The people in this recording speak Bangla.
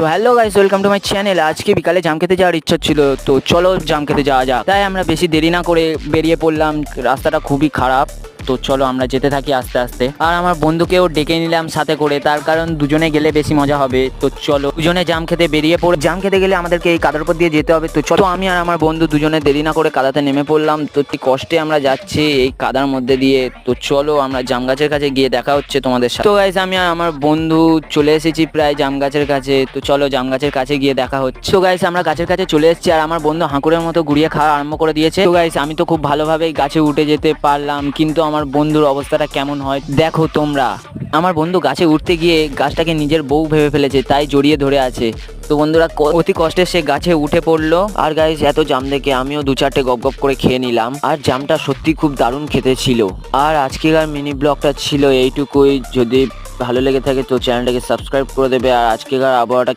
তো hello guys, welcome to my channel. আজকে বিকালে জাম খেতে যাওয়ার ইচ্ছা ছিল, তো চলো জাম খেতে যাওয়া যাক। তাই আমরা বেশি দেরি না করে বেরিয়ে পড়লাম। রাস্তাটা খুবই খারাপ, তো চলো আমরা যেতে থাকি আস্তে আস্তে। আর আমার বন্ধুকেও ডেকে নিলাম সাথে করে, তার কারণ দুজনে গেলে বেশি মজা হবে। তো চলো দুজনে জাম খেতে বেরিয়ে পড়ে। জাম খেতে গেলে আমাদেরকে এই কাদার উপর দিয়ে যেতে হবে। তো চলো আমি আর আমার বন্ধু দুজনে দেরি না করে কাদাতে নেমে পড়লাম। তো কি কষ্টে আমরা যাচ্ছি এই কাদার মধ্যে দিয়ে। তো চলো আমরা জাম গাছের কাছে গিয়ে দেখা হচ্ছে তোমাদের সাথে। তো গাইস আমি আর আমার বন্ধু চলে এসেছি প্রায় জাম গাছের কাছে। তো চলো জাম গাছের কাছে গিয়ে দেখা হচ্ছে। তো গাইস আমরা গাছের কাছে চলে এসেছি আর আমার বন্ধু হাঁকুরের মতো গুড়িয়ে খাওয়া আরম্ভ করে দিয়েছে। তো গাইস আমি তো খুব ভালোভাবেই গাছে উঠে যেতে পারলাম, কিন্তু আমার বন্ধুর অবস্থাটা কেমন হয় দেখো তোমরা। আমার বন্ধু গাছে উঠতে গিয়ে গাছটাকে নিজের বউ ভেবে ফেলেছে, তাই জড়িয়ে ধরে আছে। তো বন্ধুরা অতি কষ্টে সে গাছে উঠে পড়লো। আর গাইস এত জাম দেখে আমিও দু চারটে গপ গপ করে খেয়ে নিলাম। আর জামটা সত্যি খুব দারুণ খেতে ছিল। আর আজকেকার মিনি ব্লগটা ছিল এইটুকুই। যদি ভালো লেগে থাকে তো চ্যানেলটাকে সাবস্ক্রাইব করে দেবে। আর আজকেকার আবহাওয়াটা